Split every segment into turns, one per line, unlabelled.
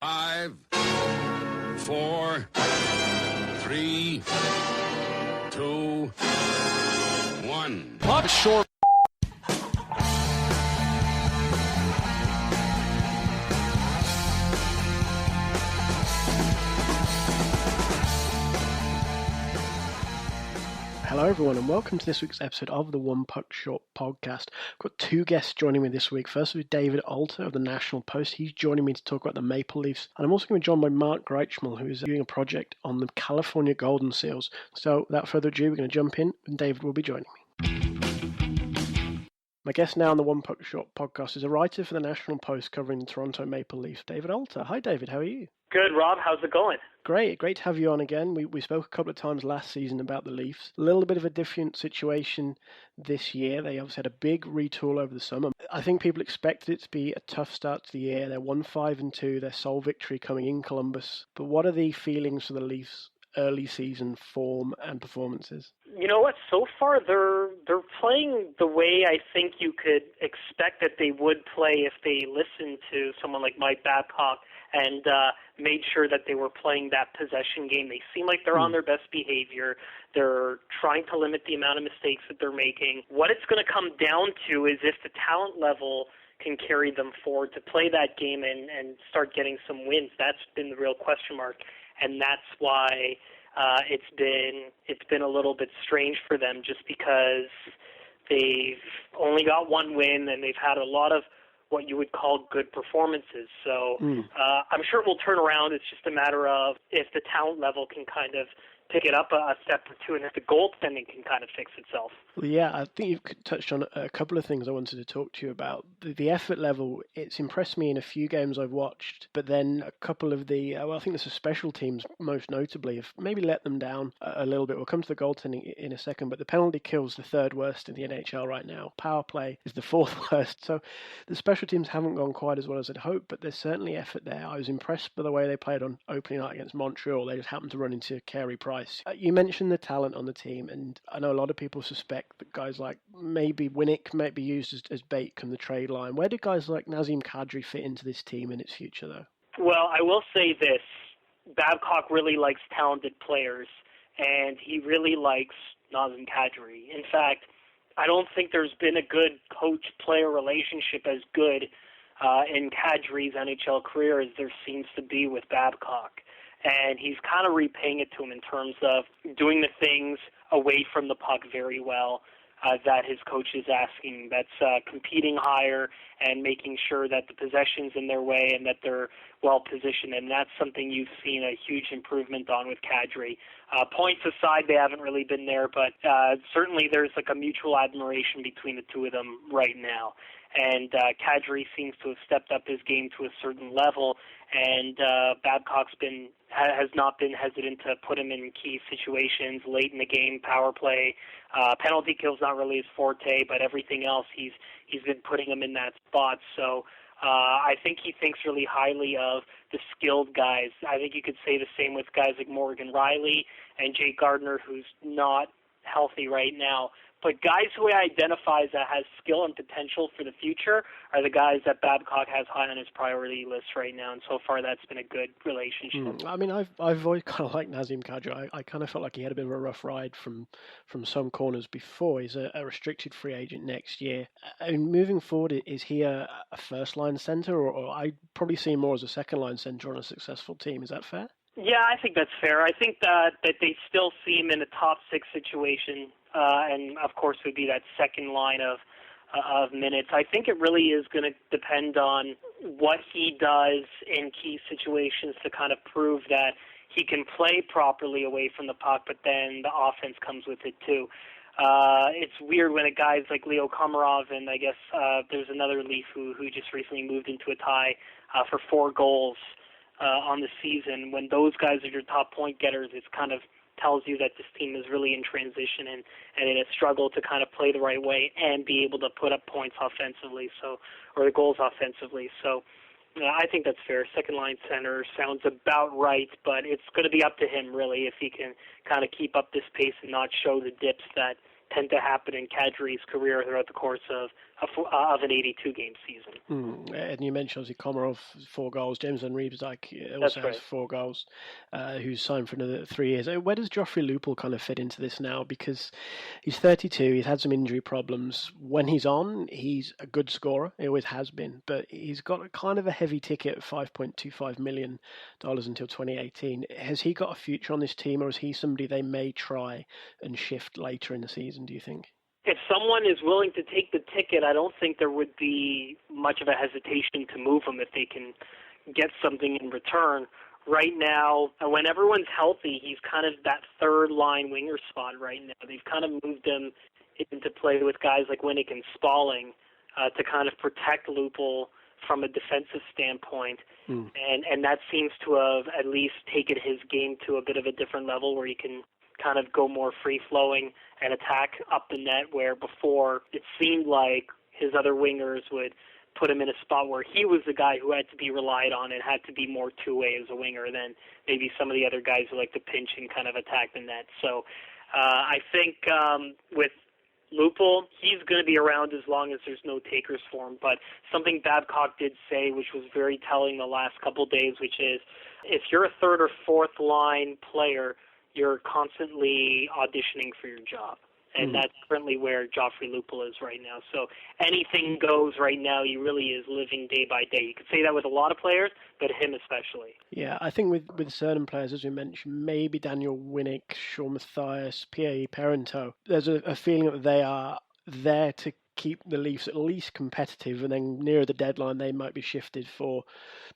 5, 4, 3, 2, 1.
Puck short.
Hello everyone and welcome to this week's episode of the One Puck Short podcast. I've got two guests joining me this week. First with David Alter of the National Post. He's joining me to talk about the Maple Leafs. And I'm also going to be joined by Mark Greczmiel, who is doing a project on the California Golden Seals. So without further ado, we're going to jump in and David will be joining me. My guest now on the One Puck Short podcast is a writer for the National Post covering the Toronto Maple Leafs, David Alter. Hi David, how are you?
Good, Rob. How's it going?
Great to have you on again. We spoke a couple of times last season about the Leafs. A little bit of a different situation this year. They obviously had a big retool over the summer. I think people expected it to be a tough start to the year. They're 1-5-2, their sole victory coming in Columbus. But what are the feelings for the Leafs' early season form and performances?
You know what? So far, they're playing the way I think you could expect that they would play if they listened to someone like Mike Babcock and made sure that they were playing that possession game. They seem like they're on their best behavior. They're trying to limit the amount of mistakes that they're making. What it's going to come down to is if the talent level can carry them forward to play that game and start getting some wins. That's been the real question mark, and that's why it's been a little bit strange for them, just because they've only got one win and they've had a lot of what you would call good performances. So I'm sure it will turn around. It's just a matter of if the talent level can kind of pick it up a step or two, and if the goaltending can kind of fix itself.
Well, yeah, I think you've touched on a couple of things I wanted to talk to you about. The effort level, it's impressed me in a few games I've watched, but then a couple of the, I think there's special teams most notably have maybe let them down a little bit. We'll come to the goaltending in a second, but the penalty kill's the third worst in the NHL right now. Power play is the fourth worst. So the special teams haven't gone quite as well as I'd hoped, but there's certainly effort there. I was impressed by the way they played on opening night against Montreal. They just happened to run into Carey Price. You mentioned the talent on the team, and I know a lot of people suspect that guys like maybe Winnick might be used as bait come the trade line. Where do guys like Nazem Kadri fit into this team in its future, though?
Well, I will say this. Babcock really likes talented players, and he really likes Nazem Kadri. In fact, I don't think there's been a good coach-player relationship as good in Kadri's NHL career as there seems to be with Babcock. And he's kind of repaying it to him in terms of doing the things away from the puck very well that his coach is asking. That's competing higher and making sure that the possession's in their way and that they're well positioned. And that's something you've seen a huge improvement on with Kadri. Points aside, they haven't really been there, but certainly there's like a mutual admiration between the two of them right now. And Kadri seems to have stepped up his game to a certain level, and Babcock's has not been hesitant to put him in key situations late in the game, power play. Penalty kill's not really his forte, but everything else he's been putting him in that spot. So I think he thinks really highly of the skilled guys. I think you could say the same with guys like Morgan Riley and Jake Gardiner, who's not healthy right now. But guys who he identifies that has skill and potential for the future are the guys that Babcock has high on his priority list right now, and so far that's been a good relationship.
I mean, I've always kind of liked Nazem Kadri. I kind of felt like he had a bit of a rough ride from some corners before. He's a restricted free agent next year. I mean, moving forward, is he a first-line center, or I probably see him more as a second-line center on a successful team? Is that fair?
Yeah, I think that's fair. I think that they still see him in a top six situation, and of course would be that second line of minutes. I think it really is going to depend on what he does in key situations to kind of prove that he can play properly away from the puck, but then the offense comes with it too. It's weird when a guy's like Leo Komarov, and I guess there's another Leaf who just recently moved into a tie for 4 goals on the season. When those guys are your top point getters, it kind of tells you that this team is really in transition and in a struggle to kind of play the right way and be able to put up points offensively, or the goals offensively. So I think that's fair. Second line center sounds about right, but it's going to be up to him really if he can kind of keep up this pace and not show the dips that tend to happen in Kadri's career throughout the course of of an 82-game season.
And you mentioned obviously Komarov 4 goals. James Van Riemsdyk also has 4 goals. Who's signed for another 3 years. Where does Joffrey Lupul kind of fit into this now? Because he's 32. He's had some injury problems. When he's on, he's a good scorer. He always has been. But he's got a kind of a heavy ticket of $5.25 million until 2018. Has he got a future on this team, or is he somebody they may try and shift later in the season, do you think?
If someone is willing to take the ticket, I don't think there would be much of a hesitation to move him if they can get something in return. Right now, when everyone's healthy, he's kind of that third-line winger spot right now. They've kind of moved him into play with guys like Winnick and Spalling to kind of protect Lupul from a defensive standpoint. And that seems to have at least taken his game to a bit of a different level where he can kind of go more free-flowing and attack up the net, where before it seemed like his other wingers would put him in a spot where he was the guy who had to be relied on and had to be more two-way as a winger than maybe some of the other guys who like to pinch and kind of attack the net. So I think with Lupul, he's going to be around as long as there's no takers for him. But something Babcock did say, which was very telling the last couple days, which is if you're a third or fourth line player, you're constantly auditioning for your job. And that's currently where Joffrey Lupul is right now. So anything goes right now. He really is living day by day. You could say that with a lot of players, but him especially.
Yeah, I think with certain players, as we mentioned, maybe Daniel Winnick, Sean Mathias, Pierre Parento, there's a feeling that they are there to keep the Leafs at least competitive, and then nearer the deadline they might be shifted for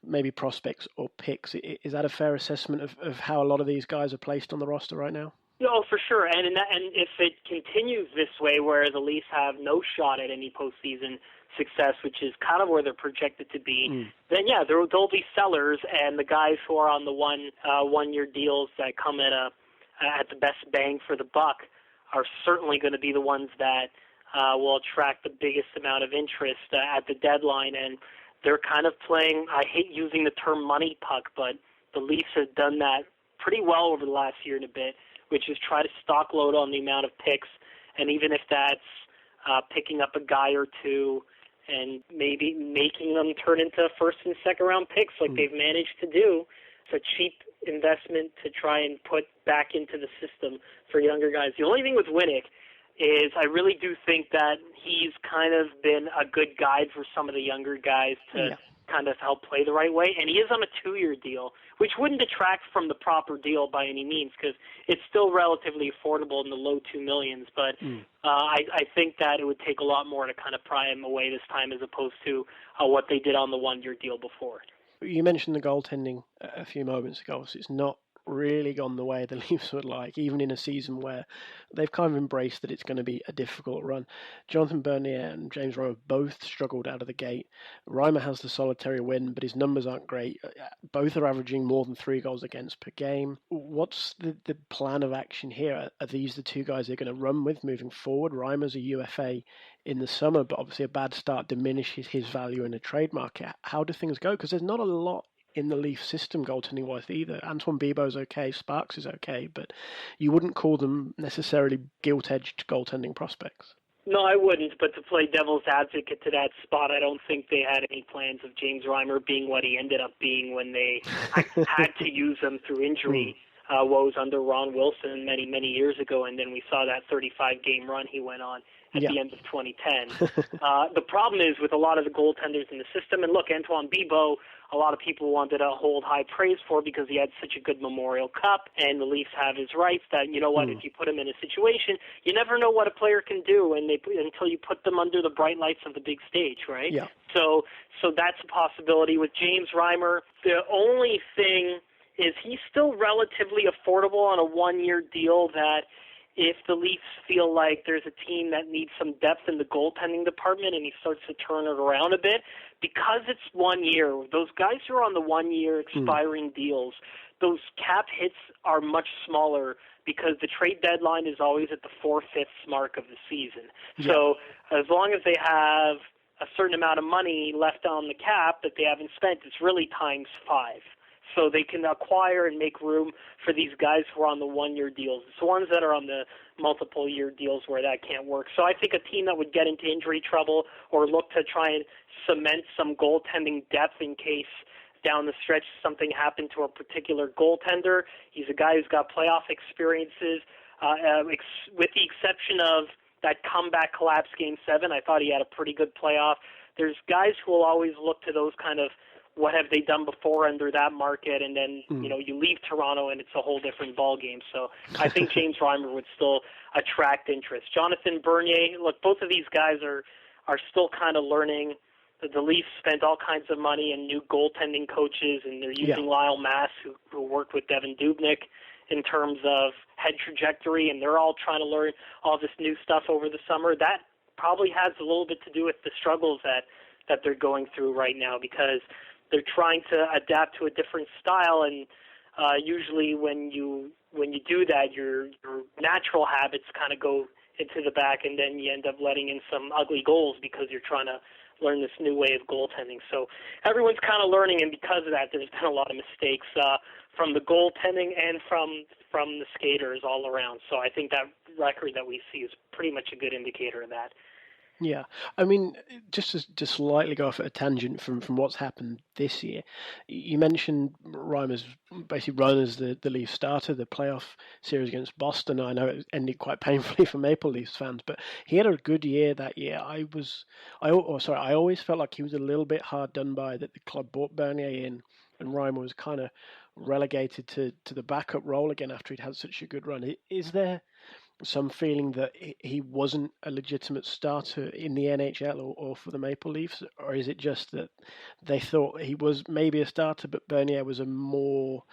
maybe prospects or picks. Is that a fair assessment of how a lot of these guys are placed on the roster right now?
No, for sure. And if it continues this way, where the Leafs have no shot at any postseason success, which is kind of where they're projected to be, then yeah, there'll be sellers, and the guys who are on the one-year deals that come at the best bang for the buck are certainly going to be the ones that will attract the biggest amount of interest at the deadline. And they're kind of playing, I hate using the term money puck, but the Leafs have done that pretty well over the last year and a bit, which is try to stock load on the amount of picks. And even if that's picking up a guy or two and maybe making them turn into first and second round picks like they've managed to do, it's a cheap investment to try and put back into the system for younger guys. The only thing with Winnick is I really do think that he's kind of been a good guide for some of the younger guys to kind of help play the right way. And he is on a 2-year deal, which wouldn't detract from the proper deal by any means because it's still relatively affordable in the low $2 million. But I think that it would take a lot more to kind of pry him away this time as opposed to what they did on the 1-year deal before.
You mentioned the goaltending a few moments ago, so it's not really gone the way the Leafs would like, even in a season where they've kind of embraced that it's going to be a difficult run. Jonathan Bernier and James Reimer both struggled out of the gate. Reimer has the solitary win, but his numbers aren't great. Both are averaging more than 3 goals against per game. What's the plan of action here? Are these the two guys they're going to run with moving forward? Reimer's a UFA in the summer, but obviously a bad start diminishes his value in the trade market. How do things go? Because there's not a lot in the Leaf system goaltending-wise either. Antoine Bibeau's okay, Sparks is okay, but you wouldn't call them necessarily gilt-edged goaltending prospects.
No, I wouldn't, but to play devil's advocate to that spot, I don't think they had any plans of James Reimer being what he ended up being when they had to use him through injury woes under Ron Wilson many, many years ago, and then we saw that 35-game run he went on at the end of 2010. The problem is with a lot of the goaltenders in the system, and look, Antoine Bibeau, a lot of people wanted to hold high praise for because he had such a good Memorial Cup, and the Leafs have his rights that, you know what, if you put him in a situation, you never know what a player can do until you put them under the bright lights of the big stage, right?
Yeah.
So that's a possibility. With James Reimer, the only thing is he's still relatively affordable on a 1-year deal that if the Leafs feel like there's a team that needs some depth in the goaltending department and he starts to turn it around a bit, because it's 1 year, those guys who are on the 1-year expiring deals, those cap hits are much smaller because the trade deadline is always at the 4/5 mark of the season. Yeah. So as long as they have a certain amount of money left on the cap that they haven't spent, it's really times 5. so they can acquire and make room for these guys who are on the one-year deals. It's the ones that are on the multiple-year deals where that can't work. So I think a team that would get into injury trouble or look to try and cement some goaltending depth in case down the stretch something happened to a particular goaltender. He's a guy who's got playoff experiences. With the exception of that comeback collapse Game 7, I thought he had a pretty good playoff. There's guys who will always look to those kind of what have they done before under that market, and then you leave Toronto and it's a whole different ball game. So I think James Reimer would still attract interest. Jonathan Bernier, look, both of these guys are still kind of learning. The Leafs spent all kinds of money and new goaltending coaches, and they're using Lyle Mass, who worked with Devin Dubnyk, in terms of head trajectory, and they're all trying to learn all this new stuff over the summer. That probably has a little bit to do with the struggles that they're going through right now, because they're trying to adapt to a different style, and usually when you do that, your natural habits kind of go into the back, and then you end up letting in some ugly goals because you're trying to learn this new way of goaltending. So everyone's kind of learning, and because of that, there's been a lot of mistakes from the goaltending and from the skaters all around. So I think that record that we see is pretty much a good indicator of that.
Yeah, I mean, just to slightly go off at a tangent from what's happened this year, you mentioned Reimer's basically run as the Leafs starter, the playoff series against Boston. I know it ended quite painfully for Maple Leafs fans, but he had a good year that year. I always felt like he was a little bit hard done by, that the club brought Bernier in, and Reimer was kind of relegated to the backup role again after he'd had such a good run. Is there some feeling that he wasn't a legitimate starter in the NHL or for the Maple Leafs, or is it just that they thought he was maybe a starter, but Bernier was a more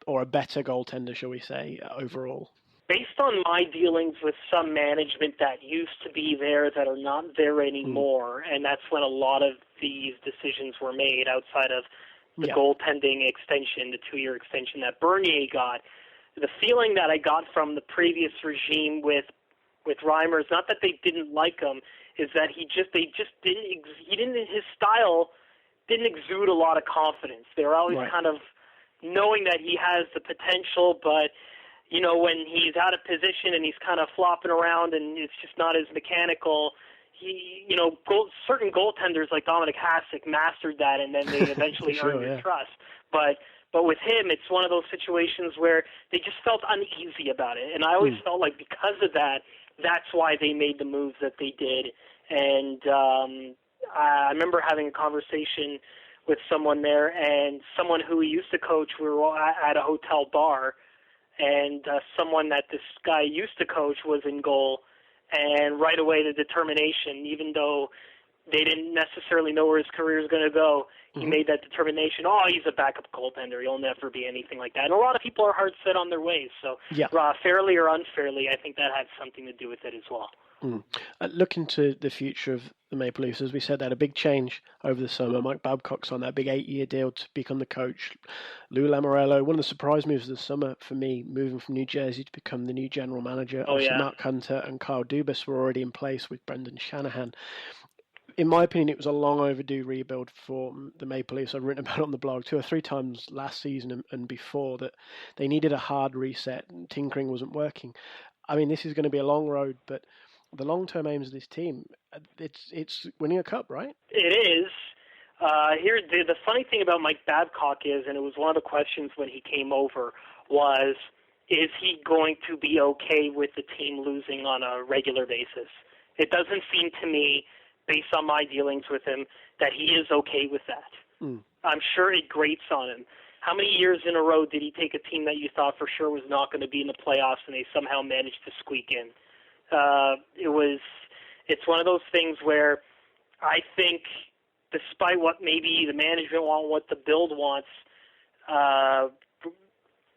or a better goaltender, shall we say, overall?
Based on my dealings with some management that used to be there that are not there anymore, and that's when a lot of these decisions were made outside of the goaltending extension, the 2-year extension that Bernier got. The feeling that I got from the previous regime with Reimer is not that they didn't like him, is that his style didn't exude a lot of confidence. They were always kind of knowing that he has the potential, but when he's out of position and he's kind of flopping around and it's just not as mechanical. Certain goaltenders like Dominic Hasek mastered that, and then they eventually earned your trust. But with him, it's one of those situations where they just felt uneasy about it. And I always felt like because of that, that's why they made the moves that they did. And I remember having a conversation with someone there, and someone who he used to coach. We were at a hotel bar, and someone that this guy used to coach was in goal. And right away, the determination, even though they didn't necessarily know where his career is going to go, he made that determination, he's a backup goaltender. He'll never be anything like that. And a lot of people are hard set on their ways. So fairly or unfairly, I think that had something to do with it as well.
Looking to the future of the Maple Leafs, as we said, they had a big change over the summer. Mike Babcock's on that big 8-year deal to become the coach. Lou Lamoriello, one of the surprise moves of the summer for me, moving from New Jersey to become the new general manager. Mark Hunter and Kyle Dubas were already in place with Brendan Shanahan. In my opinion, it was a long overdue rebuild for the Maple Leafs. I've written about it on the blog 2 or 3 times last season and before, that they needed a hard reset. Tinkering wasn't working. I mean, this is going to be a long road, but the long-term aims of this team, it's winning a cup, right?
It is. Here, the funny thing about Mike Babcock is, and it was one of the questions when he came over, was, is he going to be okay with the team losing on a regular basis? It doesn't seem to me, based on my dealings with him, that he is okay with that. I'm sure it grates on him. How many years in a row did he take a team that you thought for sure was not going to be in the playoffs and they somehow managed to squeak in? It's one of those things where I think, despite what maybe the management want, what the build wants,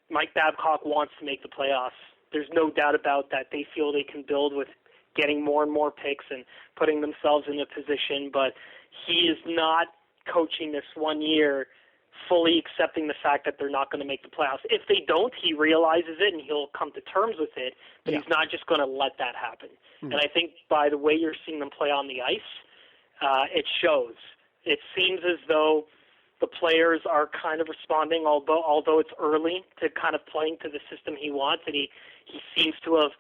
Mike Babcock wants to make the playoffs. There's no doubt about that. They feel they can build with getting more and more picks and putting themselves in a position, but he is not coaching this 1 year fully accepting the fact that they're not going to make the playoffs. If they don't, he realizes it and he'll come to terms with it, but he's not just going to let that happen. And I think by the way you're seeing them play on the ice, it shows. It seems as though the players are kind of responding, although it's early, to kind of playing to the system he wants, and he seems to have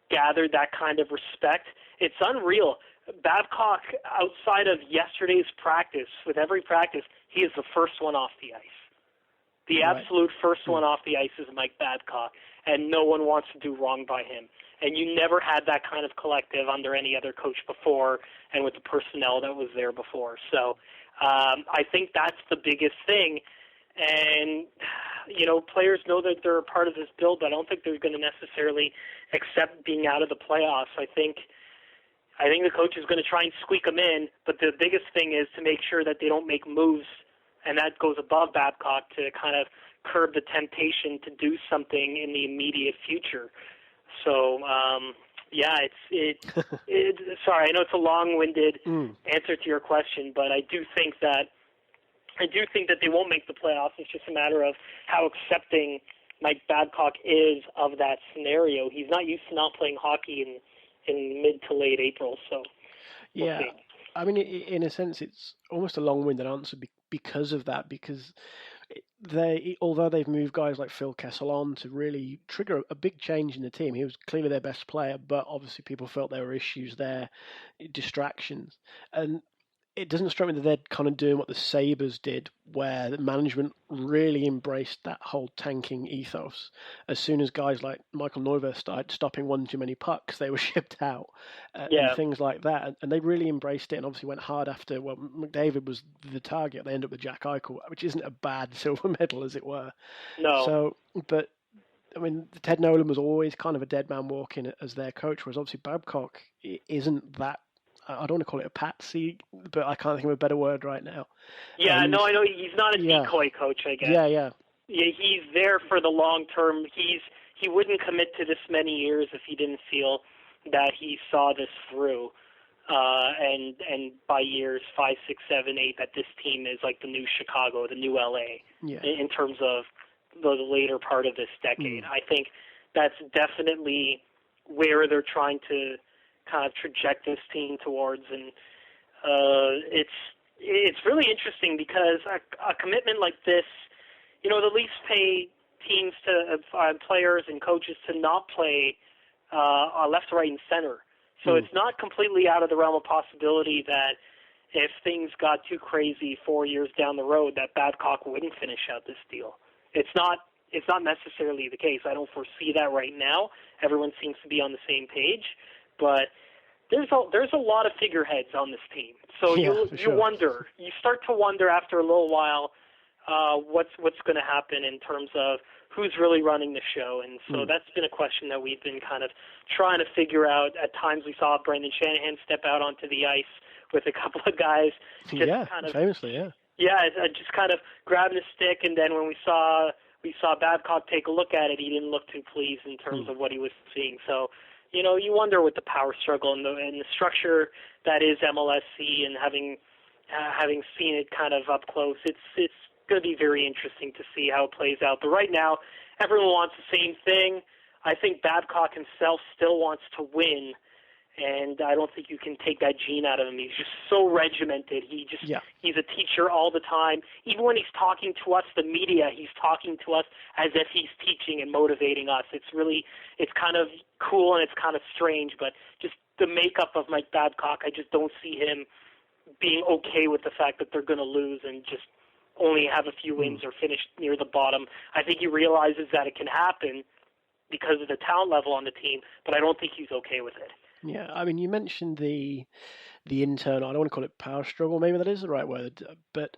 gathered that kind of respect. It's unreal. Babcock, outside of yesterday's practice, with every practice, he is the first one off the ice. The absolute first one off the ice is Mike Babcock, and no one wants to do wrong by him. And you never had that kind of collective under any other coach before and with the personnel that was there before. So I think that's the biggest thing. And, players know that they're a part of this build, but I don't think they're going to necessarily accept being out of the playoffs. I think the coach is going to try and squeak them in, but the biggest thing is to make sure that they don't make moves, and that goes above Babcock, to kind of curb the temptation to do something in the immediate future. So, sorry, I know it's a long-winded answer to your question, but I do think that they won't make the playoffs. It's just a matter of how accepting Mike Babcock is of that scenario. He's not used to not playing hockey in mid to late April, so we'll see.
I mean, in a sense, it's almost a long-winded answer because of that, because although they've moved guys like Phil Kessel on to really trigger a big change in the team, he was clearly their best player, but obviously people felt there were issues there, distractions. And it doesn't strike me that they're kind of doing what the Sabres did, where the management really embraced that whole tanking ethos. As soon as guys like Michael Neuvirth started stopping one too many pucks, they were shipped out, and things like that. And they really embraced it, and obviously went hard after, McDavid was the target. They ended up with Jack Eichel, which isn't a bad silver medal, as it were.
No.
So, but, I mean, Ted Nolan was always kind of a dead man walking as their coach, whereas obviously Babcock isn't that. I don't want to call it a patsy, but I can't think of a better word right now.
Yeah, no, I know he's not a decoy coach, I guess.
Yeah,
he's there for the long term. He wouldn't commit to this many years if he didn't feel that he saw this through. And by years 5, 6, 7, 8, that this team is like the new Chicago, the new LA, in terms of the later part of this decade. I think that's definitely where they're trying to kind of traject this team towards, and it's really interesting because a commitment like this, the Leafs pay teams to players and coaches to not play left, right, and center. So it's not completely out of the realm of possibility that if things got too crazy 4 years down the road, that Babcock wouldn't finish out this deal. It's not necessarily the case. I don't foresee that right now. Everyone seems to be on the same page. But there's a lot of figureheads on this team, so you start to wonder after a little while what's going to happen in terms of who's really running the show, and so that's been a question that we've been kind of trying to figure out. At times we saw Brendan Shanahan step out onto the ice with a couple of guys,
famously,
just kind of grabbing a stick, and then when we saw Babcock take a look at it, he didn't look too pleased in terms of what he was seeing. So. You wonder with the power struggle and the structure that is MLSC, and having seen it kind of up close, it's going to be very interesting to see how it plays out. But right now, everyone wants the same thing. I think Babcock himself still wants to win, and I don't think you can take that gene out of him. He's just so regimented. He's a teacher all the time. Even when he's talking to us, the media, he's talking to us as if he's teaching and motivating us. It's kind of cool and it's kind of strange, but just the makeup of Mike Babcock, I just don't see him being okay with the fact that they're going to lose and just only have a few wins or finish near the bottom. I think he realizes that it can happen because of the talent level on the team, but I don't think he's okay with it.
Yeah, I mean, you mentioned the internal, I don't want to call it power struggle, maybe that is the right word, but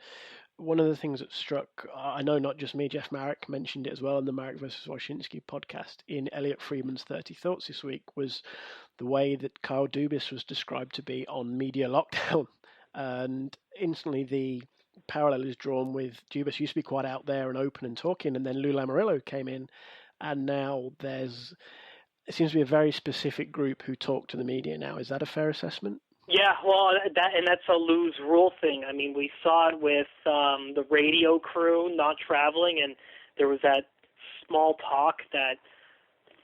one of the things that struck, I know not just me, Jeff Marek mentioned it as well in the Marek versus Wyshynski podcast in Elliot Friedman's 30 Thoughts this week, was the way that Kyle Dubas was described to be on media lockdown. And instantly the parallel is drawn with Dubas used to be quite out there and open and talking, and then Lou Lamoriello came in, and now it seems to be a very specific group who talk to the media now. Is that a fair assessment?
Yeah, well, that's a lose rule thing. I mean, we saw it with the radio crew not traveling, and there was that small talk that,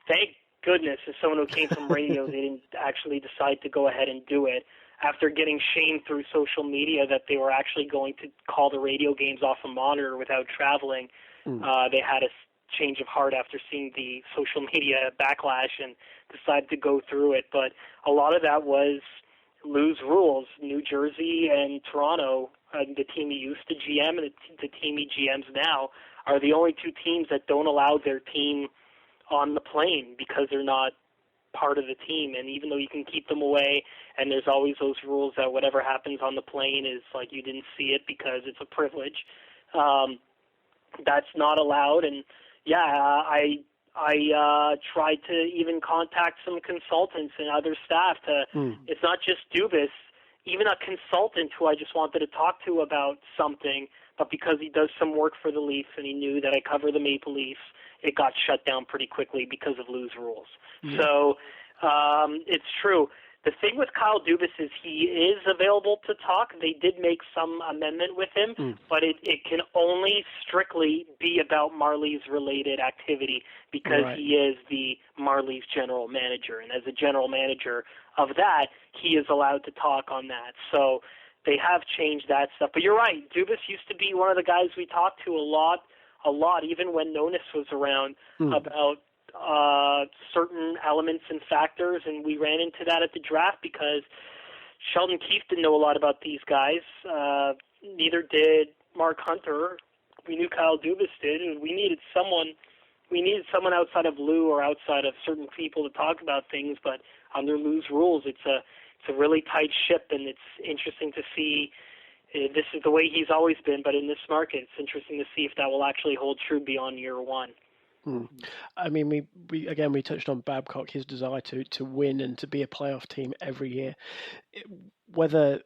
thank goodness, as someone who came from radio, they didn't actually decide to go ahead and do it. after getting shamed through social media that they were actually going to call the radio games off a monitor without traveling. They had a change of heart after seeing the social media backlash and decided to go through it. But a lot of that was Lou's rules. New Jersey and Toronto, the team he used to GM and the team he GMs now, are the only two teams that don't allow their team on the plane because they're not part of the team. And even though you can keep them away, and there's always those rules that whatever happens on the plane is like you didn't see it because it's a privilege, that's not allowed. And yeah, I tried to even contact some consultants and other staff to, it's not just Dubas, even a consultant who I just wanted to talk to about something, but because he does some work for the Leafs and he knew that I cover the Maple Leafs, it got shut down pretty quickly because of Lou's rules. So it's true. The thing with Kyle Dubas is he is available to talk. They did make some amendment with him, but it can only strictly be about Marlies related activity because he is the Marlies general manager. And as a general manager of that, he is allowed to talk on that. So they have changed that stuff. But you're right. Dubas used to be one of the guys we talked to a lot, even when Nonis was around, about certain elements and factors, and we ran into that at the draft because Sheldon Keefe didn't know a lot about these guys. Neither did Mark Hunter. We knew Kyle Dubas did, and we needed someone outside of Lou or outside of certain people to talk about things, but under Lou's rules, it's a really tight ship, and it's interesting to see. This is the way he's always been, but in this market, it's interesting to see if that will actually hold true beyond year one.
I mean, we touched on Babcock, his desire to win and to be a playoff team every year. Whether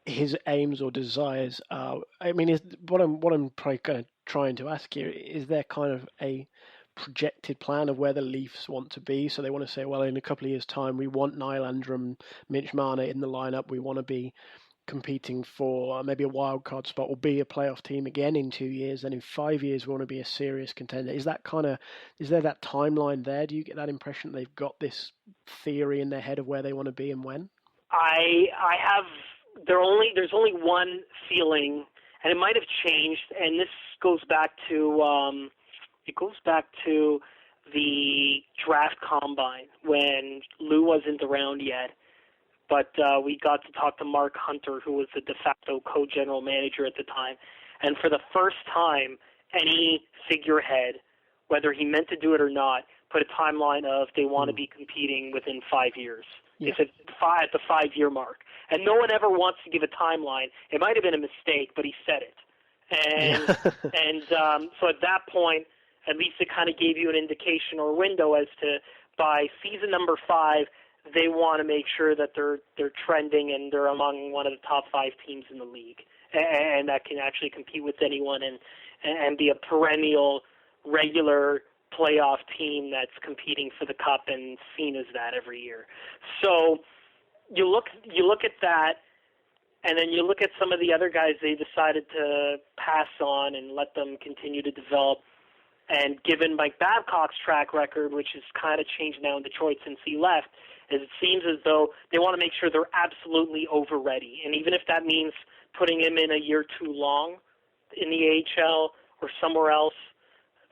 his aims or desires are, I mean, is what I'm probably trying to ask here, is there kind of a projected plan of where the Leafs want to be? So they want to say, well, in a couple of years' time, we want Nylander and Mitch Marner in the lineup. We want to be competing for maybe a wild card spot or be a playoff team again in 2 years, and in 5 years we want to be a serious contender. Is there that timeline there? Do you get that impression they've got this theory in their head of where they want to be and when?
I have. There's only one feeling, and it might have changed, and this goes back to the draft combine when Lou wasn't around yet. But we got to talk to Mark Hunter, who was the de facto co-general manager at the time. And for the first time, any figurehead, whether he meant to do it or not, put a timeline of they want to be competing within 5 years. Yeah. They said at the 5-year mark. And no one ever wants to give a timeline. It might have been a mistake, but he said it. And so at that point, at least it kind of gave you an indication or window as to by season number 5, they want to make sure that they're trending and they're among one of the top 5 teams in the league, and that can actually compete with anyone and be a perennial, regular playoff team that's competing for the cup and seen as that every year. So you look at that, and then you look at some of the other guys they decided to pass on and let them continue to develop. And given Mike Babcock's track record, which has kind of changed now in Detroit since he left, is it seems as though they want to make sure they're absolutely over ready. And even if that means putting him in a year too long in the AHL or somewhere else,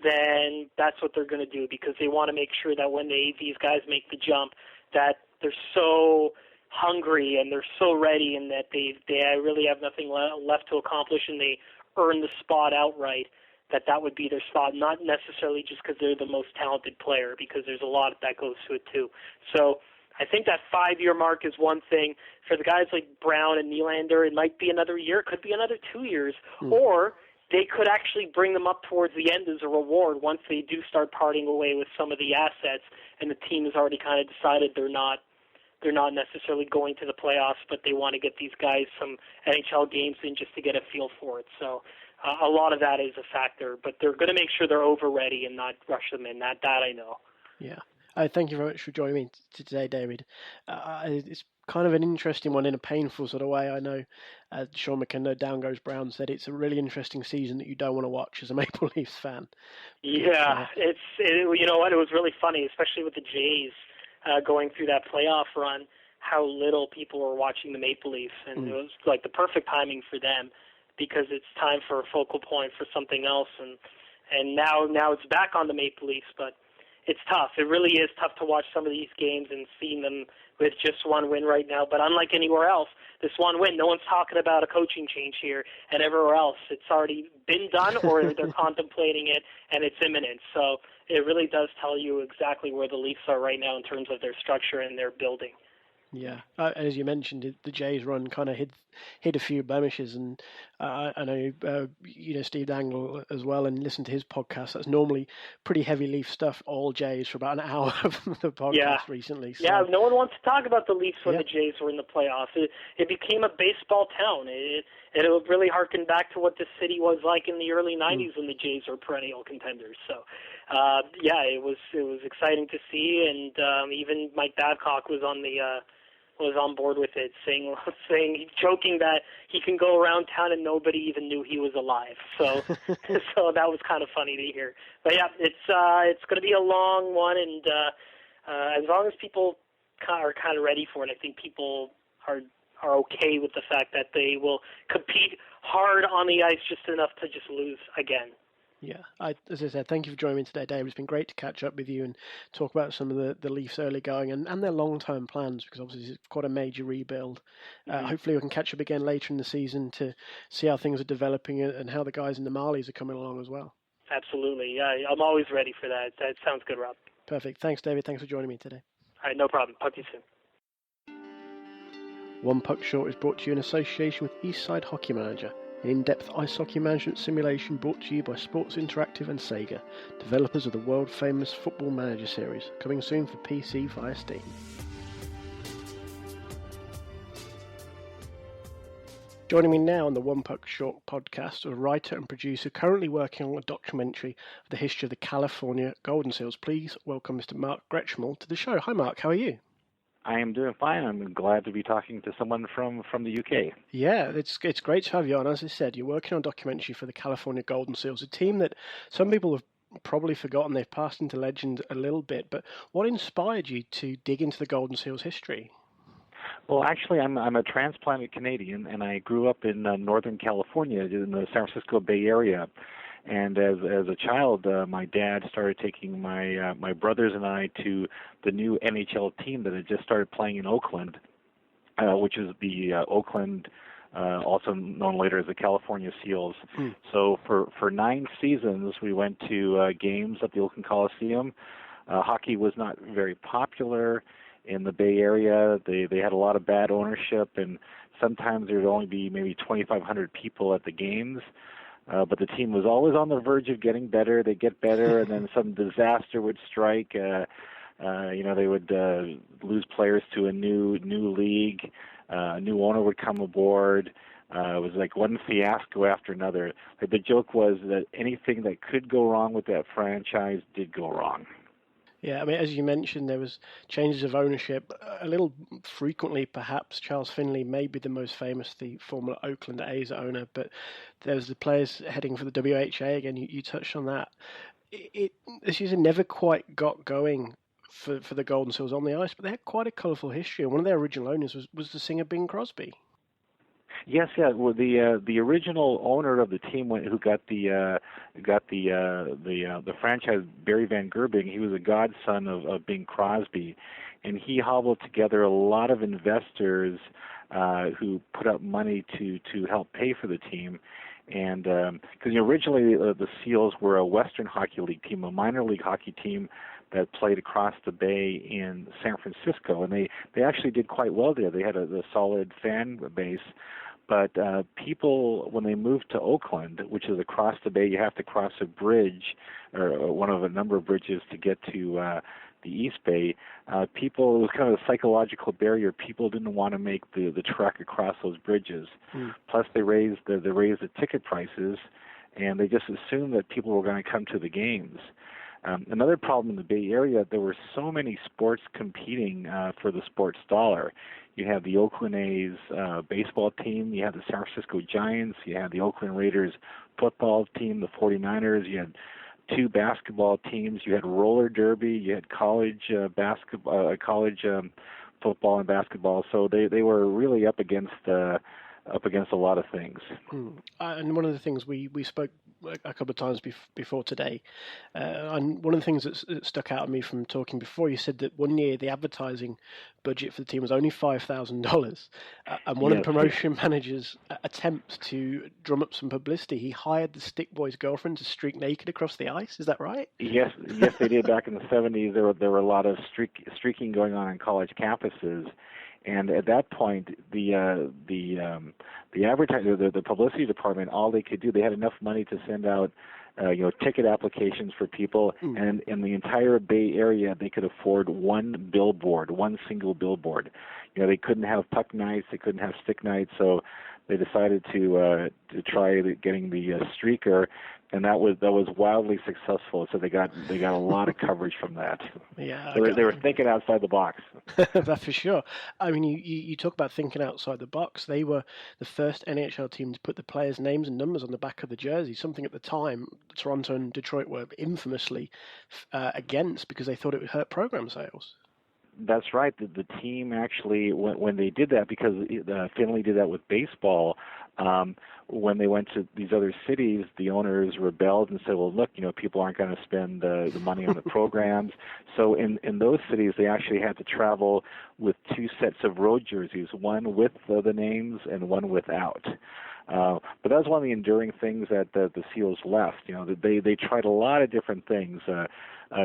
then that's what they're going to do, because they want to make sure that when these guys make the jump, that they're so hungry and they're so ready and that they really have nothing left to accomplish and they earn the spot outright. That would be their spot, not necessarily just because they're the most talented player, because there's a lot that goes to it too. So I think that 5-year mark is one thing. For the guys like Brown and Nylander, it might be another year, it could be another 2 years, or they could actually bring them up towards the end as a reward once they do start parting away with some of the assets, and the team has already kind of decided they're not necessarily going to the playoffs, but they want to get these guys some NHL games in just to get a feel for it. So a lot of that is a factor, but they're going to make sure they're over ready and not rush them in. That I know.
Yeah. Thank you very much for joining me today, David. It's kind of an interesting one in a painful sort of way. I know Sean McKenna, Down Goes Brown, said it's a really interesting season that you don't want to watch as a Maple Leafs fan.
Yeah, you know what? It was really funny, especially with the Jays going through that playoff run, how little people were watching the Maple Leafs, and it was like the perfect timing for them because it's time for a focal point for something else, and now it's back on the Maple Leafs, but it's tough. It really is tough to watch some of these games and seeing them with just one win right now. But unlike anywhere else, this one win, no one's talking about a coaching change here, and everywhere else, it's already been done or they're contemplating it, and it's imminent. So it really does tell you exactly where the Leafs are right now in terms of their structure and their building.
Yeah, as you mentioned, the Jays' run kind of hid a few blemishes, and I know you know Steve Dangle as well, and listen to his podcast. That's normally pretty heavy Leaf stuff, all Jays, for about an hour of the podcast recently. So.
Yeah, no one wants to talk about the Leafs when the Jays were in the playoffs. It became a baseball town. It really harkened back to what the city was like in the early '90s when the Jays were perennial contenders. So, it was exciting to see, and even Mike Babcock was on board with it, saying, joking that he can go around town and nobody even knew he was alive. So, so that was kind of funny to hear. But yeah, it's going to be a long one, and as long as people are kind of ready for it, I think people are okay with the fact that they will compete hard on the ice just enough to just lose again.
Yeah, as I said, thank you for joining me today, David. It's been great to catch up with you and talk about some of the Leafs' early going and their long-term plans, because obviously it's quite a major rebuild. Hopefully we can catch up again later in the season to see how things are developing and how the guys in the Marlies are coming along as well.
Absolutely. Yeah, I'm always ready for that. That sounds good, Rob.
Perfect. Thanks, David. Thanks for joining me today.
All right, no problem. Talk to you soon.
One Puck Short is brought to you in association with Eastside Hockey Manager, an in-depth ice hockey management simulation brought to you by Sports Interactive and Sega, developers of the world-famous Football Manager series, coming soon for PC via Steam. Joining me now on the One Puck Short podcast, a writer and producer currently working on a documentary of the history of the California Golden Seals. Please welcome Mr. Mark Greczmiel to the show. Hi Mark, how are you?
I am doing fine. I'm glad to be talking to someone from the UK.
Yeah, it's great to have you on. As I said, you're working on a documentary for the California Golden Seals, a team that some people have probably forgotten. They've passed into legend a little bit. But what inspired you to dig into the Golden Seals' history?
Well, actually, I'm a transplanted Canadian, and I grew up in Northern California, in the San Francisco Bay Area. And as a child, my dad started taking my brothers and I to the new NHL team that had just started playing in Oakland, which is the Oakland, also known later as the California Seals. So for 9 seasons, we went to games at the Oakland Coliseum. Hockey was not very popular in the Bay Area. They had a lot of bad ownership, and sometimes there would only be maybe 2,500 people at the games. But the team was always on the verge of getting better. They'd get better, and then some disaster would strike. They would lose players to a new league. A new owner would come aboard. It was like one fiasco after another. Like the joke was that anything that could go wrong with that franchise did go wrong.
Yeah, I mean, as you mentioned, there was changes of ownership a little frequently. Perhaps Charles Finley may be the most famous, the former Oakland A's owner, but there's the players heading for the WHA again. You touched on that. This season never quite got going for the Golden Seals on the ice, but they had quite a colourful history. And one of their original owners was the singer Bing Crosby.
Yes, yeah. Well, the original owner of the team who got the franchise, Barry Van Gerbing, he was a godson of Bing Crosby, and he hobbled together a lot of investors who put up money to help pay for the team. And because originally the Seals were a Western Hockey League team, a minor league hockey team that played across the bay in San Francisco, and they actually did quite well there. They had a solid fan base. But people, when they moved to Oakland, which is across the bay, you have to cross a bridge, or one of a number of bridges to get to the East Bay. It was kind of a psychological barrier. People didn't want to make the trek across those bridges. Plus, they raised the ticket prices, and they just assumed that people were going to come to the games. Another problem in the Bay Area, there were so many sports competing for the sports dollar. You had the Oakland A's baseball team, you had the San Francisco Giants, you had the Oakland Raiders football team, the 49ers, you had 2 basketball teams, you had roller derby, you had college football and basketball. So they were really up against a lot of things.
And one of the things we spoke a couple of times before today, and one of the things that stuck out at me from talking before, you said that one year the advertising budget for the team was only $5,000, and one of the promotion managers' attempts to drum up some publicity, he hired the stick boy's girlfriend to streak naked across the ice. Is that right?
Yes, they did. Back in the 70s, there were a lot of streaking going on college campuses. And at that point, the advertiser, the publicity department, all they could do, they had enough money to send out, ticket applications for people, and in the entire Bay Area, they could afford one single billboard. They couldn't have puck nights, they couldn't have stick nights, so they decided to try getting the streaker, and that was wildly successful. So they got a lot of coverage from that.
Yeah,
they were thinking outside the box.
That's for sure. I mean, you talk about thinking outside the box. They were the first NHL team to put the players' names and numbers on the back of the jersey. Something at the time Toronto and Detroit were infamously against because they thought it would hurt program sales.
That's right. The team actually, when they did that, because Finley did that with baseball, when they went to these other cities, the owners rebelled and said, well, look, people aren't going to spend the money on the programs. So in those cities, they actually had to travel with two sets of road jerseys, one with the names and one without. But that was one of the enduring things that the Seals left. They tried a lot of different things.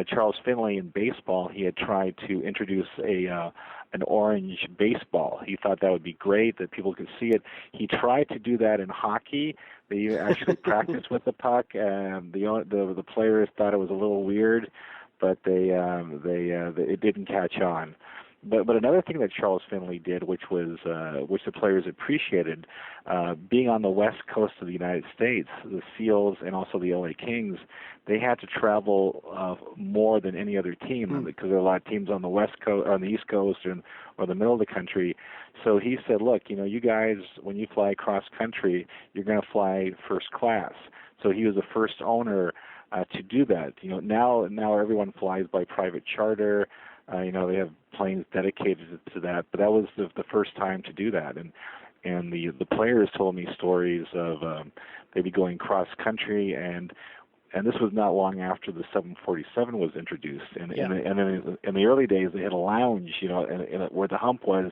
Charles Finley in baseball, he had tried to introduce an orange baseball. He thought that would be great, that people could see it. He tried to do that in hockey. They actually practiced with the puck, and the players thought it was a little weird, but it didn't catch on. But another thing that Charles Finley did, which the players appreciated, being on the west coast of the United States, the Seals and also the LA Kings, they had to travel more than any other team because there are a lot of teams on the west coast, or on the east coast, or the middle of the country. So he said, look, you guys, when you fly cross country, you're going to fly first class. So he was the first owner to do that. Now everyone flies by private charter. They have planes dedicated to that, but that was the first time to do that. And the players told me stories of they'd be going cross country, and this was not long after the 747 was introduced. And in the early days, they had a lounge, and where the hump was,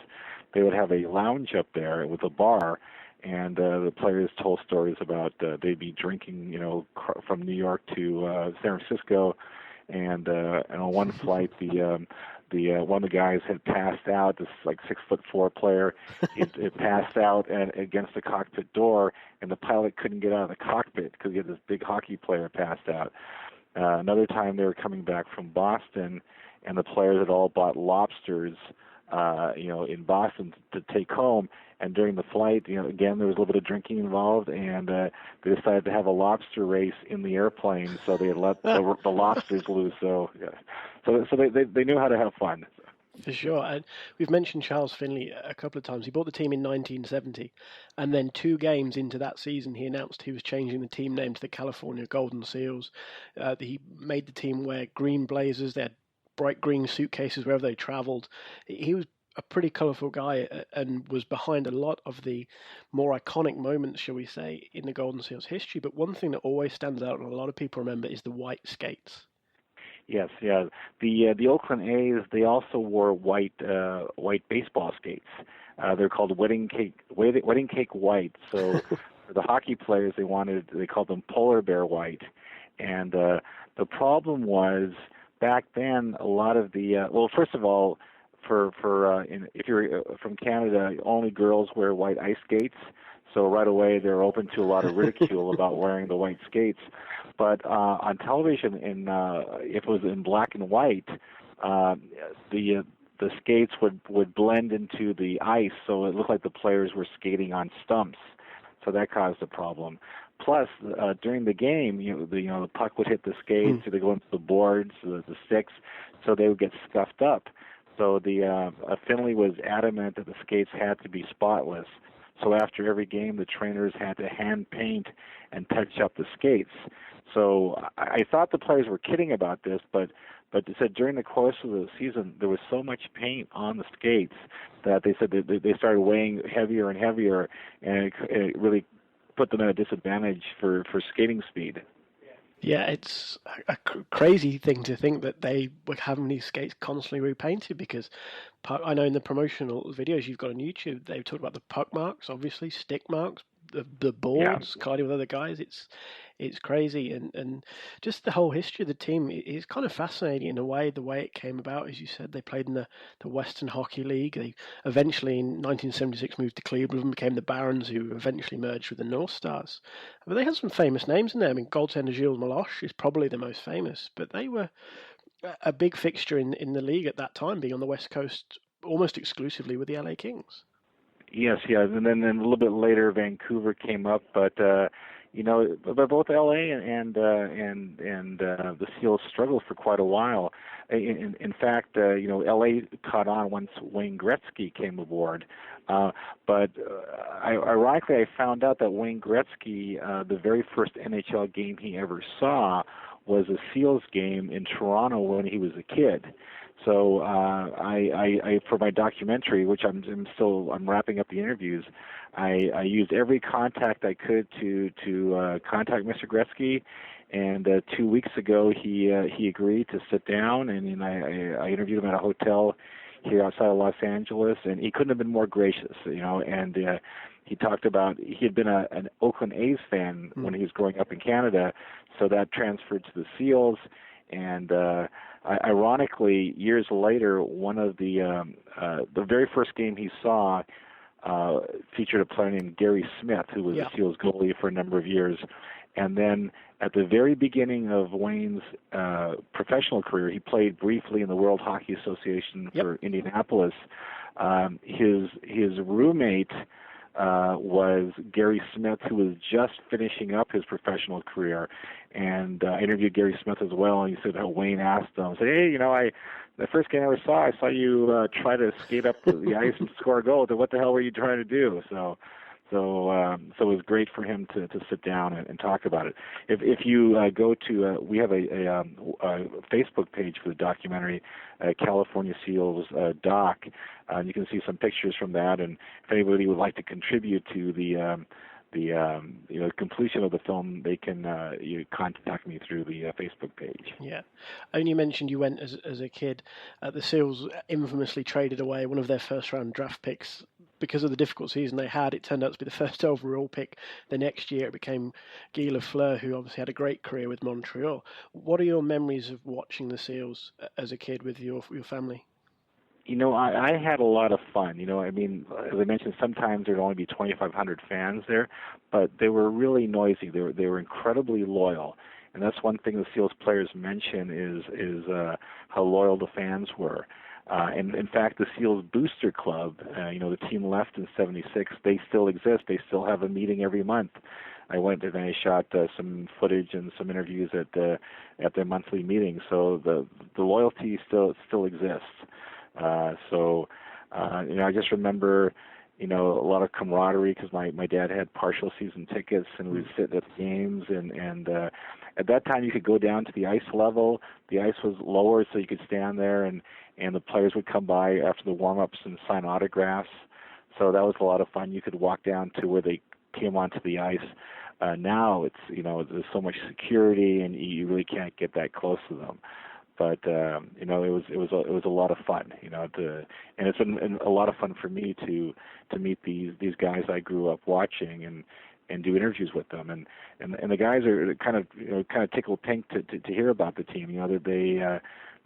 they would have a lounge up there with a bar. And the players told stories about they'd be drinking, from New York to San Francisco. And on one flight, the one of the guys had passed out. This 6'4" player, it passed out and against the cockpit door, and the pilot couldn't get out of the cockpit because he had this big hockey player passed out. Another time, they were coming back from Boston, and the players had all bought lobsters, in Boston to take home. And during the flight, again, there was a little bit of drinking involved, and they decided to have a lobster race in the airplane. So they had let the lobsters loose. So, they knew how to have fun.
For sure. And we've mentioned Charles Finley a couple of times. He bought the team in 1970, and then 2 games into that season, he announced he was changing the team name to the California Golden Seals. He made the team wear green blazers. They had bright green suitcases wherever they traveled. He was a pretty colourful guy and was behind a lot of the more iconic moments, shall we say, in the Golden Seals history. But one thing that always stands out and a lot of people remember is the white skates.
Yes, yeah. The Oakland A's, they also wore white baseball skates. They're called wedding cake white. So for the hockey players, they called them polar bear white. And the problem was back then a lot of the first of all, if you're from Canada, only girls wear white ice skates. So right away they're open to a lot of ridicule about wearing the white skates. But on television, if it was in black and white, the skates would blend into the ice, so it looked like the players were skating on stumps. So that caused a problem. Plus, during the game, the puck would hit the skates, they go into the boards, the sticks, so they would get scuffed up. So Finley was adamant that the skates had to be spotless. So after every game, the trainers had to hand paint and touch up the skates. So I thought the players were kidding about this, but they said during the course of the season there was so much paint on the skates that they said that they started weighing heavier and heavier, and it really put them at a disadvantage for skating speed.
Yeah, it's a crazy thing to think that they were having these skates constantly repainted, because I know in the promotional videos you've got on YouTube, they've talked about the puck marks, obviously, stick marks, the boards, colliding with other guys. It's crazy, and just the whole history of the team is kind of fascinating in a way. The way it came about, as you said, they played in the Western Hockey League. They eventually in 1976 moved to Cleveland and became the Barons, who eventually merged with the North Stars. But they had some famous names in there. I mean, goaltender Gilles Meloche is probably the most famous, but they were a big fixture in the league at that time, being on the West Coast almost exclusively with the LA Kings.
Yes, and then a little bit later, Vancouver came up, but but both LA and the Seals struggled for quite a while. In fact, LA caught on once Wayne Gretzky came aboard. But ironically, I found out that Wayne Gretzky, the very first NHL game he ever saw was a Seals game in Toronto when he was a kid. So I for my documentary, which I'm wrapping up the interviews, I used every contact I could to contact Mr. Gretzky, and 2 weeks ago he agreed to sit down, and I interviewed him at a hotel here outside of Los Angeles, and he couldn't have been more gracious, and he talked about he had been an Oakland A's fan when he was growing up in Canada, so that transferred to the Seals. And ironically, years later, one of the very first game he saw featured a player named Gary Smith, who was a Seals goalie for a number of years. And then at the very beginning of Wayne's professional career, he played briefly in the World Hockey Association for Indianapolis. His roommate was Gary Smith, who was just finishing up his professional career. And I interviewed Gary Smith as well, and he said how Wayne asked him, said, hey, the first game I saw you try to skate up the ice and score a goal. What the hell were you trying to do? So it was great for him to sit down and talk about it. If you go to, we have a Facebook page for the documentary, California Seals doc. You can see some pictures from that, and if anybody would like to contribute to the completion of the film, they can contact me through the Facebook page.
Yeah, and you mentioned you went as a kid. The Seals infamously traded away one of their first round draft picks because of the difficult season they had. It turned out to be the first overall pick. The next year it became Guy Lafleur, who obviously had a great career with Montreal. What are your memories of watching the Seals as a kid with your family?
I had a lot of fun. I mean, as I mentioned, sometimes there'd only be 2,500 fans there, but they were really noisy. They were incredibly loyal, and that's one thing the Seals players mention is how loyal the fans were. And in fact, the Seals Booster Club, the team left in '76. They still exist. They still have a meeting every month. I went and I shot some footage and some interviews at their monthly meeting. So the loyalty still exists. I just remember, a lot of camaraderie because my dad had partial season tickets, and we'd sit at the games, and at that time you could go down to the ice level. The ice was lower, so you could stand there, and the players would come by after the warm-ups and sign autographs. So that was a lot of fun. You could walk down to where they came onto the ice. Now it's, there's so much security, and you really can't get that close to them. But it was a lot of fun, and it's been a lot of fun for me to meet these guys I grew up watching and do interviews with them, and the guys are kind of tickled pink to hear about the team.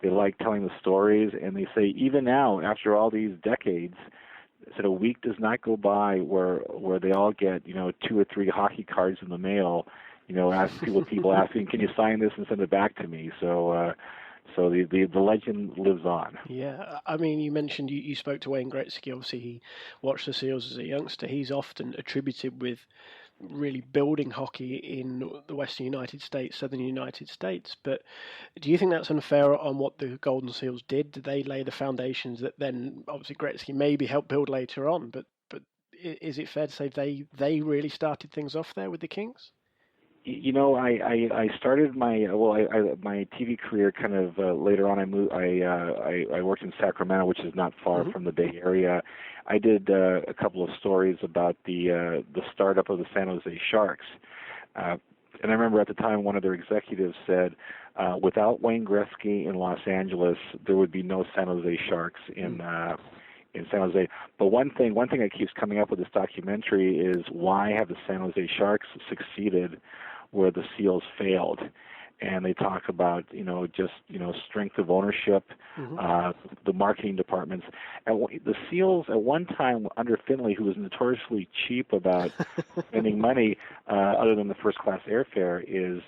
They like telling the stories, and they say even now after all these decades, said a week does not go by where they all get 2 or 3 hockey cards in the mail, people asking, can you sign this and send it back to me? So the legend lives on.
Yeah, I mean, you mentioned you spoke to Wayne Gretzky. Obviously, he watched the Seals as a youngster. He's often attributed with really building hockey in the Western United States, Southern United States. But do you think that's unfair on what the Golden Seals did? Did they lay the foundations that then, obviously, Gretzky maybe helped build later on? But is it fair to say they really started things off there with the Kings?
I started my my TV career kind of later on. I worked in Sacramento, which is not far from the Bay Area. I did a couple of stories about the startup of the San Jose Sharks, and I remember at the time one of their executives said, without Wayne Gretzky in Los Angeles, there would be no San Jose Sharks in San Jose. But one thing that keeps coming up with this documentary is, why have the San Jose Sharks succeeded where the Seals failed? And they talk about, strength of ownership, the marketing departments. The Seals at one time under Finley, who was notoriously cheap about spending money, other than the first-class airfare, is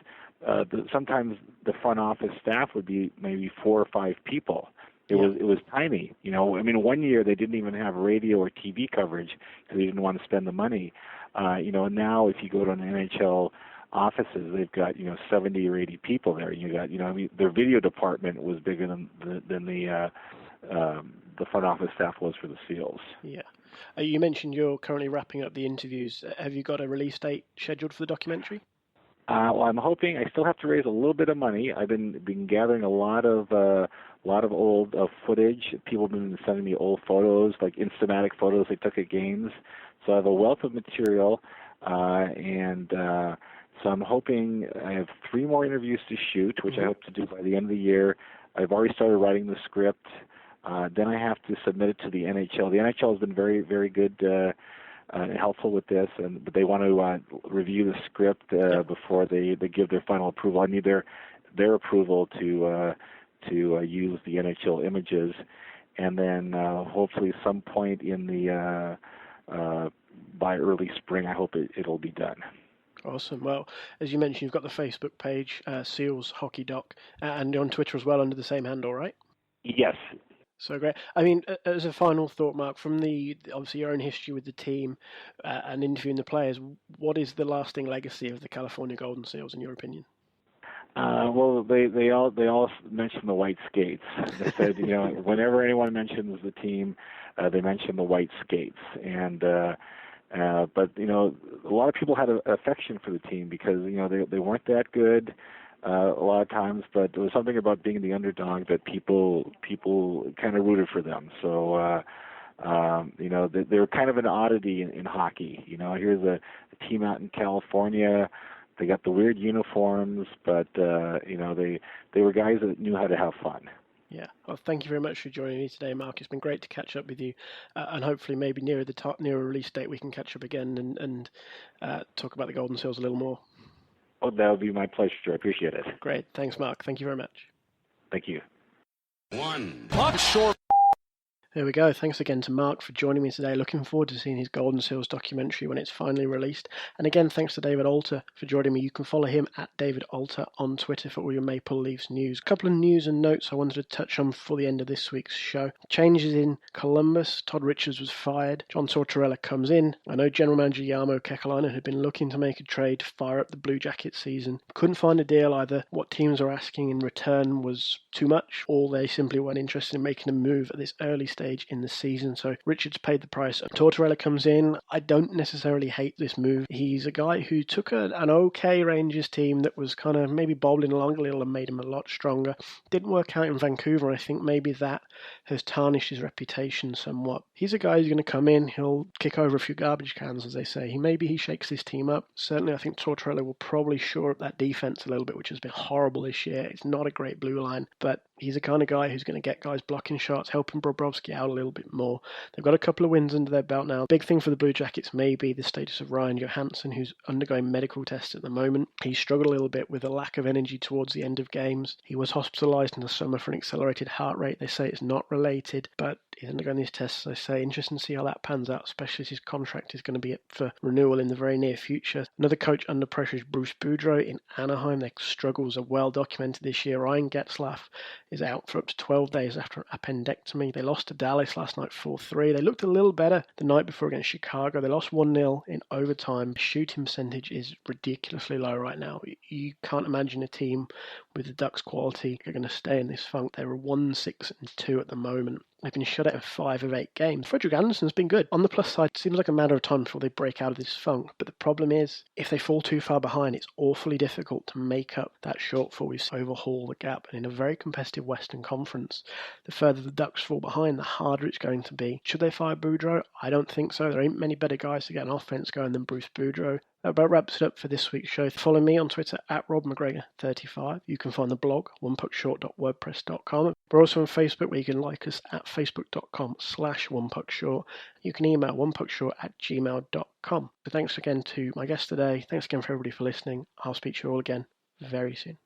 sometimes the front office staff would be maybe 4 or 5 people. It was tiny. One year they didn't even have radio or TV coverage because they didn't want to spend the money. Now if you go to an NHL offices, they've got 70 or 80 people there. You got their video department was bigger than the front office staff was for the Seals.
Yeah. You mentioned you're currently wrapping up the interviews. Have you got a release date scheduled for the documentary?
Well, I'm hoping. I still have to raise a little bit of money. I've been gathering a lot of old footage. People have been sending me old photos, like Instamatic photos they took at games. So I have a wealth of material, so I'm hoping I have 3 more interviews to shoot, which I hope to do by the end of the year. I've already started writing the script. Then I have to submit it to the NHL. The NHL has been very, very good and helpful with this, but they want to review the script before they give their final approval. I need their approval to use the NHL images, and then hopefully some point in the by early spring, I hope it'll be done.
Awesome. Well, as you mentioned, you've got the Facebook page, Seals Hockey Doc, and on Twitter as well under the same handle, right?
Yes.
So great. As a final thought, Mark, from obviously your own history with the team and interviewing the players, what is the lasting legacy of the California Golden Seals, in your opinion?
Well, they all mention the white skates. They said, whenever anyone mentions the team, they mention the white skates, but a lot of people had an affection for the team because they weren't that good a lot of times, but there was something about being the underdog that people kind of rooted for them. So they were kind of an oddity in hockey. Here's a team out in California. They got the weird uniforms, but they were guys that knew how to have fun.
Yeah. Well, thank you very much for joining me today, Mark. It's been great to catch up with you, and hopefully maybe nearer release date we can catch up again and talk about the Golden Seals a little more.
Oh, that would be my pleasure. I appreciate it.
Great. Thanks, Mark. Thank you very much.
Thank you.
1.
Puck short.
There we go. Thanks again to Mark for joining me today. Looking forward to seeing his Golden Seals documentary when it's finally released. And again, thanks to David Alter for joining me. You can follow him at David Alter on Twitter for all your Maple Leafs news. A couple of news and notes I wanted to touch on before the end of this week's show. Changes in Columbus. Todd Richards was fired. John Tortorella comes in. I know General Manager Jarmo Kekalainen had been looking to make a trade to fire up the Blue Jackets season. Couldn't find a deal either. What teams are asking in return was too much, or they simply weren't interested in making a move at this early stage in the season. So Richards paid the price. Tortorella comes in. I don't necessarily hate this move. He's a guy who took an okay Rangers team that was kind of maybe bobbling along a little and made him a lot stronger. Didn't work out in Vancouver. I think maybe that has tarnished his reputation somewhat. He's a guy who's going to come in. He'll kick over a few garbage cans, as they say. Maybe he shakes his team up. Certainly, I think Tortorella will probably shore up that defense a little bit, which has been horrible this year. It's not a great blue line, but he's the kind of guy who's going to get guys blocking shots, helping Bobrovsky out a little bit more. They've got a couple of wins under their belt now. Big thing for the Blue Jackets may be the status of Ryan Johansson, who's undergoing medical tests at the moment. He struggled a little bit with a lack of energy towards the end of games. He was hospitalised in the summer for an accelerated heart rate. They say it's not related, but he's undergoing these tests. They say interesting to see how that pans out, especially as his contract is going to be up for renewal in the very near future. Another coach under pressure is Bruce Boudreau in Anaheim. Their struggles are well documented this year. Ryan Getzlaf is out for up to 12 days after an appendectomy. They lost to Dallas last night 4-3. They looked a little better the night before against Chicago. They lost 1-0 in overtime. Shooting percentage is ridiculously low right now. You can't imagine a team with the Ducks quality are going to stay in this funk. They were 1-6-2 at the moment. They've been shut out in 5 of 8 games. Frederick Anderson's been good. On the plus side, it seems like a matter of time before they break out of this funk. But the problem is, if they fall too far behind, it's awfully difficult to make up that shortfall. We overhaul the gap. And in a very competitive Western Conference, the further the Ducks fall behind, the harder it's going to be. Should they fire Boudreau? I don't think so. There ain't many better guys to get an offense going than Bruce Boudreau. That about wraps it up for this week's show. Follow me on Twitter at RobMcGregor35. You can find the blog, onepuckshort.wordpress.com. We're also on Facebook, where you can like us at facebook.com/onepuckshort. You can email onepuckshort@gmail.com. So thanks again to my guest today. Thanks again for everybody for listening. I'll speak to you all again very soon.